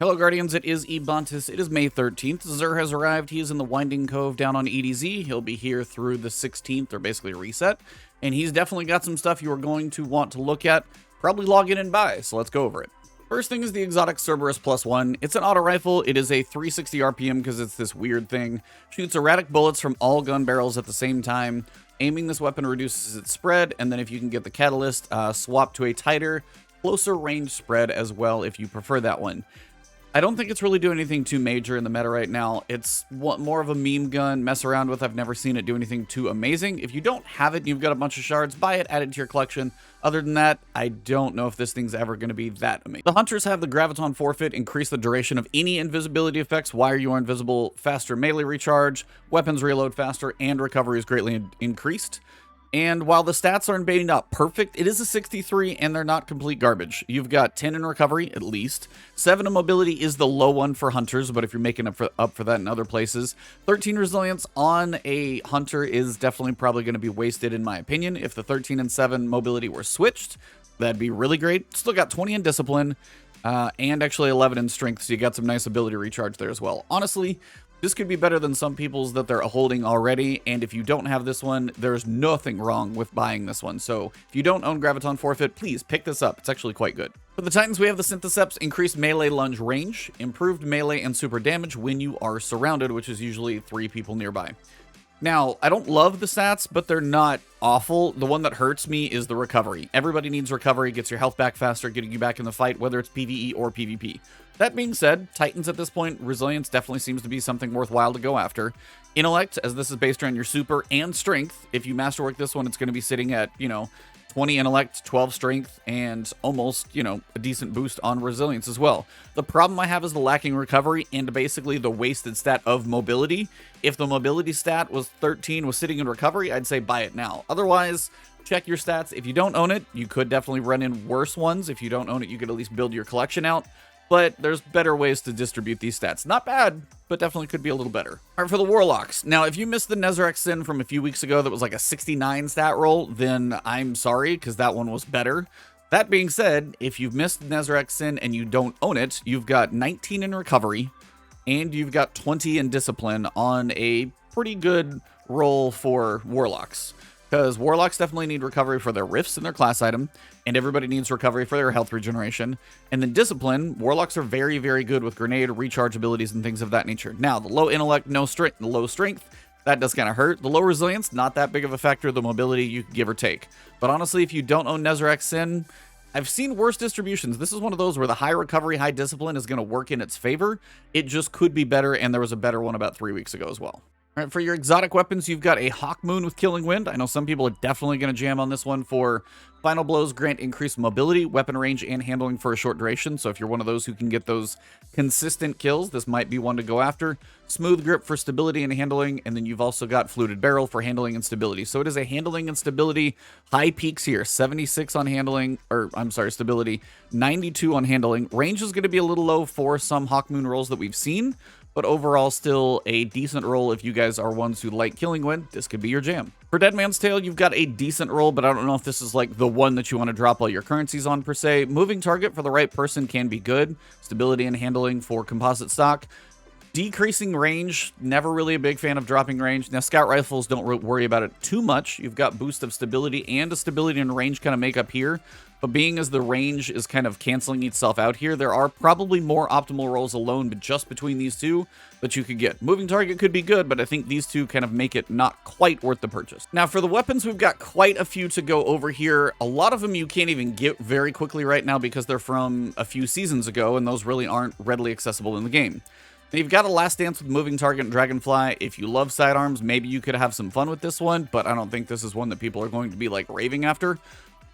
Hello Guardians, it is Ebontis. It is May 13th. Zer has arrived. He is in the Winding Cove down on EDZ. He'll be here through the 16th, or basically a reset. And he's definitely got some stuff you are going to want to look at. Probably log in and buy, so let's go over it. First thing is the exotic Cerberus +1. It's an auto rifle. It is a 360 RPM because it's this weird thing. Shoots erratic bullets from all gun barrels at the same time. Aiming this weapon reduces its spread, and then if you can get the catalyst, swap to a tighter, closer range spread as well if you prefer that one. I don't think it's really doing anything too major in the meta right now. It's more of a meme gun, mess around with. I've never seen it do anything too amazing. If you don't have it and you've got a bunch of shards, buy it, add it to your collection. Other than that, I don't know if this thing's ever going to be that amazing. The hunters have the Graviton Forfeit, increase the duration of any invisibility effects while you are invisible, faster melee recharge, weapons reload faster, and recovery is greatly increased. And while the stats aren't maybe not perfect, it is a 63 and they're not complete garbage. You've got 10 in recovery, at least. 7 in mobility is the low one for hunters, but if you're making up for that in other places. 13 resilience on a hunter is definitely probably going to be wasted in my opinion. If the 13 and 7 mobility were switched, that'd be really great. Still got 20 in discipline and actually 11 in strength, so you got some nice ability recharge there as well. Honestly, this could be better than some people's that they're holding already, and if you don't have this one, there's nothing wrong with buying this one. So if you don't own Graviton Forfeit, please pick this up. It's actually quite good. For the Titans, we have the Synthoceps, increased melee lunge range, improved melee and super damage when you are surrounded, which is usually 3 people nearby. Now, I don't love the stats, but they're not awful. The one that hurts me is the recovery. Everybody needs recovery, gets your health back faster, getting you back in the fight, whether it's PvE or PvP. That being said, Titans at this point, resilience definitely seems to be something worthwhile to go after. Intellect, as this is based around your super and strength, if you masterwork this one, it's going to be sitting at, 20 intellect, 12 strength, and almost, a decent boost on resilience as well. The problem I have is the lacking recovery and basically the wasted stat of mobility. If the mobility stat was 13, was sitting in recovery, I'd say buy it now. Otherwise, check your stats. If you don't own it, you could definitely run in worse ones. If you don't own it, you could at least build your collection out. But there's better ways to distribute these stats. Not bad, but definitely could be a little better. All right, for the Warlocks. Now, if you missed the Nezerac Sin from a few weeks ago that was like a 69 stat roll, then I'm sorry, because that one was better. That being said, if you've missed Nezerac Sin and you don't own it, you've got 19 in recovery, and you've got 20 in discipline on a pretty good roll for Warlocks. Because Warlocks definitely need recovery for their rifts and their class item, and everybody needs recovery for their health regeneration. And then discipline, Warlocks are very, very good with grenade, recharge abilities, and things of that nature. Now, the low intellect, low strength, that does kind of hurt. The low resilience, not that big of a factor. The mobility, you can give or take. But honestly, if you don't own Nezerac Sin, I've seen worse distributions. This is one of those where the high recovery, high discipline is going to work in its favor. It just could be better, and there was a better one about 3 weeks ago as well. All right, for your exotic weapons, you've got a Hawkmoon with Killing Wind. I know some people are definitely going to jam on this one for final blows, grant increased mobility, weapon range, and handling for a short duration. So if you're one of those who can get those consistent kills, this might be one to go after. Smooth Grip for stability and handling, and then you've also got Fluted Barrel for handling and stability. So it is a handling and stability, high peaks here, 76 on handling, stability, 92 on handling. Range is going to be a little low for some Hawkmoon rolls that we've seen, but overall still a decent roll if you guys are ones who like Killing Wind. This could be your jam. For Dead Man's Tale, you've got a decent roll, but I don't know if this is like the one that you want to drop all your currencies on per se. Moving target for the right person can be good. Stability and handling for composite stock. Decreasing range, never really a big fan of dropping range. Now, scout rifles, don't worry about it too much. You've got boost of stability and a stability and range kind of make up here. But being as the range is kind of canceling itself out here, there are probably more optimal rolls alone, but just between these two that you could get. Moving target could be good, but I think these two kind of make it not quite worth the purchase. Now, for the weapons, we've got quite a few to go over here. A lot of them you can't even get very quickly right now because they're from a few seasons ago, and those really aren't readily accessible in the game. Now, you've got a Last Dance with Moving Target and Dragonfly. If you love sidearms, maybe you could have some fun with this one, but I don't think this is one that people are going to be like raving after.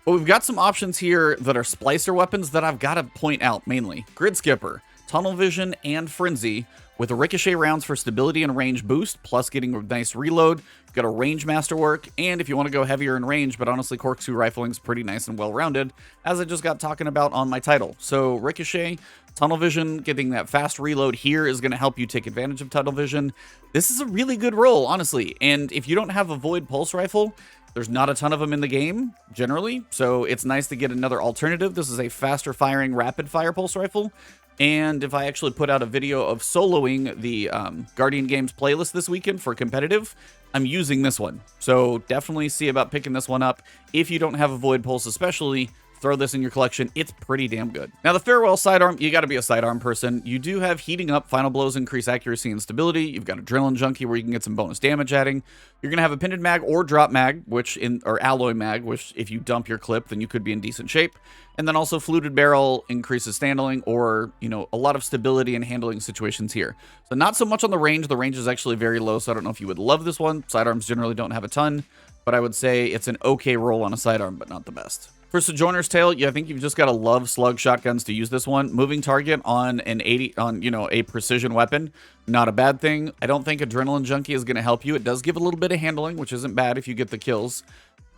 But we've got some options here that are Splicer weapons that I've got to point out mainly. Grid Skipper, Tunnel Vision, and Frenzy with a ricochet rounds for stability and range boost, plus getting a nice reload. You've got a range masterwork, and if you want to go heavier in range, but honestly, Corkscrew Rifling's pretty nice and well-rounded, as I just got talking about on my title. So Ricochet, Tunnel Vision, getting that fast reload here is going to help you take advantage of Tunnel Vision. This is a really good roll, honestly, and if you don't have a Void Pulse Rifle, there's not a ton of them in the game, generally, so it's nice to get another alternative. This is a faster firing rapid fire pulse rifle. And if I actually put out a video of soloing the Guardian Games playlist this weekend for competitive, I'm using this one. So definitely see about picking this one up. If you don't have a Void Pulse especially, throw this in your collection. It's pretty damn good. Now, the Farewell sidearm, you got to be a sidearm person. You do have Heating Up, Final Blows increase accuracy and stability. You've got Adrenaline Junkie where you can get some bonus damage adding. You're going to have a Pinned Mag or Drop Mag, or Alloy Mag, which if you dump your clip, then you could be in decent shape. And then also Fluted Barrel increases standing or, you know, a lot of stability in handling situations here. So not so much on the range. The range is actually very low, so I don't know if you would love this one. Sidearms generally don't have a ton, but I would say it's an okay roll on a sidearm, but not the best. For Sojourner's Tale, I think you've just got to love slug shotguns to use this one. Moving target on a precision weapon, not a bad thing. I don't think Adrenaline Junkie is going to help you. It does give a little bit of handling, which isn't bad if you get the kills.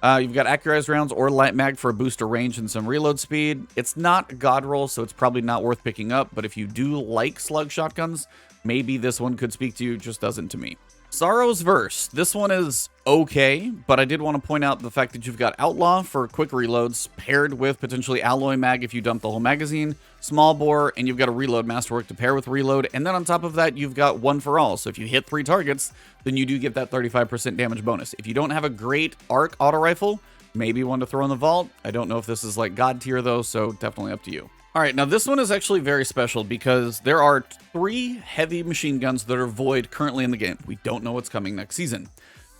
You've got Accurized Rounds or Light Mag for a boost of range and some reload speed. It's not a god roll, so it's probably not worth picking up, but if you do like slug shotguns, maybe this one could speak to you, just doesn't to me. Sorrow's Verse. This one is okay, but I did want to point out the fact that you've got Outlaw for quick reloads, paired with potentially Alloy Mag if you dump the whole magazine, Small Bore, and you've got a Reload Masterwork to pair with Reload, and then on top of that, you've got One for All. So if you hit 3 targets, then you do get that 35% damage bonus. If you don't have a great arc auto rifle, maybe one to throw in the vault. I don't know if this is like God tier though, so definitely up to you. All right, now this one is actually very special because there are 3 heavy machine guns that are void currently in the game. We don't know what's coming next season.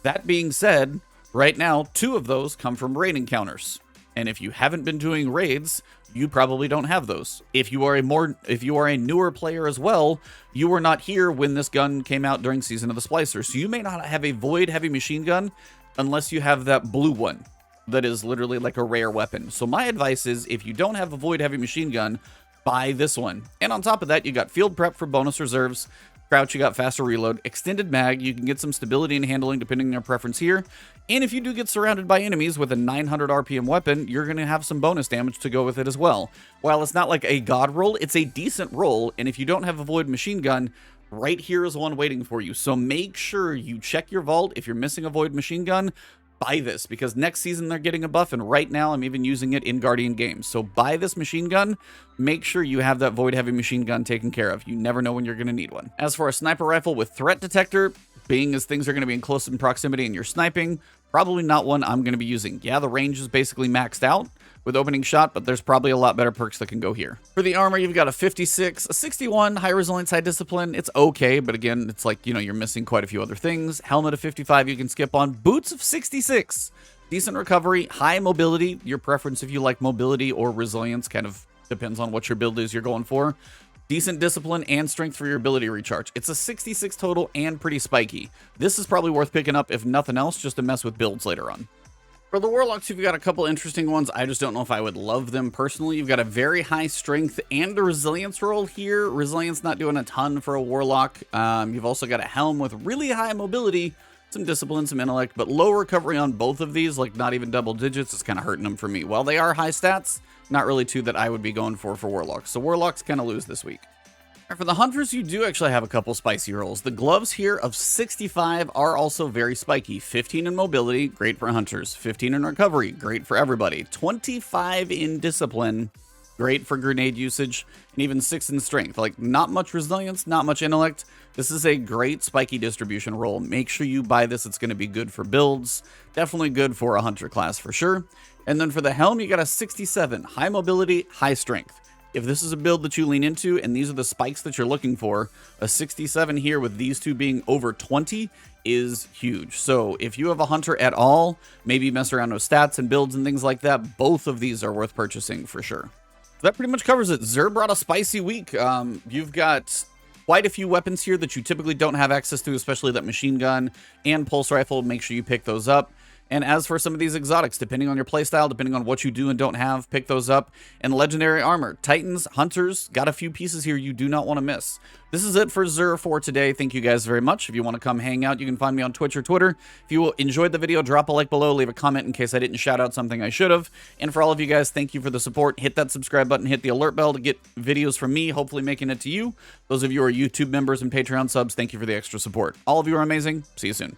That being said, right now, 2 of those come from raid encounters. And if you haven't been doing raids, you probably don't have those. If you are a newer player as well, you were not here when this gun came out during Season of the Splicer. So you may not have a void heavy machine gun unless you have that blue one. That is literally like a rare weapon. So my advice is if you don't have a void heavy machine gun, buy this one. And on top of that, you got field prep for bonus reserves, crouch, you got faster reload, extended mag, you can get some stability and handling depending on your preference here. And if you do get surrounded by enemies with a 900 RPM weapon, you're going to have some bonus damage to go with it as well. While it's not like a god roll, it's a decent roll. And if you don't have a void machine gun, right here is one waiting for you. So make sure you check your vault. If you're missing a void machine gun, buy this, because next season they're getting a buff, and right now I'm even using it in Guardian Games. So buy this machine gun, make sure you have that void heavy machine gun taken care of. You never know when you're going to need one. As for a sniper rifle with threat detector, being as things are going to be in close proximity and you're sniping, probably not one I'm going to be using. Yeah, the range is basically maxed out with opening shot, but there's probably a lot better perks that can go here. For the armor, you've got a 56, a 61, high resilience, high discipline. It's okay, but again, it's like, you know, you're missing quite a few other things. Helmet of 55 you can skip on. Boots of 66. Decent recovery, high mobility. Your preference if you like mobility or resilience kind of depends on what your build is you're going for. Decent discipline and strength for your ability recharge. It's a 66 total and pretty spiky. This is probably worth picking up if nothing else, just to mess with builds later on. For the Warlocks, you've got a couple interesting ones. I just don't know if I would love them personally. You've got a very high strength and a resilience roll here. Resilience not doing a ton for a Warlock. You've also got a helm with really high mobility, some discipline, some intellect, but low recovery on both of these, like not even double digits. It's kind of hurting them for me. While they are high stats, not really 2 that I would be going for Warlocks. So Warlocks kind of lose this week. For the Hunters, you do actually have a couple spicy rolls. The gloves here of 65 are also very spiky. 15 in mobility, great for Hunters. 15 in recovery, great for everybody. 25 in discipline, great for grenade usage. And even 6 in strength. Like, not much resilience, not much intellect. This is a great spiky distribution roll. Make sure you buy this. It's going to be good for builds. Definitely good for a Hunter class for sure. And then for the helm, you got a 67. High mobility, high strength. If this is a build that you lean into and these are the spikes that you're looking for, a 67 here with these 2 being over 20 is huge. So if you have a Hunter at all, maybe mess around with stats and builds and things like that, both of these are worth purchasing for sure. That pretty much covers it. Xur brought a spicy week. You've got quite a few weapons here that you typically don't have access to, especially that machine gun and pulse rifle. Make sure you pick those up. And as for some of these exotics, depending on your playstyle, depending on what you do and don't have, pick those up. And legendary armor, Titans, Hunters, got a few pieces here you do not want to miss. This is it for Xur for today. Thank you guys very much. If you want to come hang out, you can find me on Twitch or Twitter. If you enjoyed the video, drop a like below, leave a comment in case I didn't shout out something I should have. And for all of you guys, thank you for the support. Hit that subscribe button, hit the alert bell to get videos from me, hopefully making it to you. Those of you who are YouTube members and Patreon subs, thank you for the extra support. All of you are amazing. See you soon.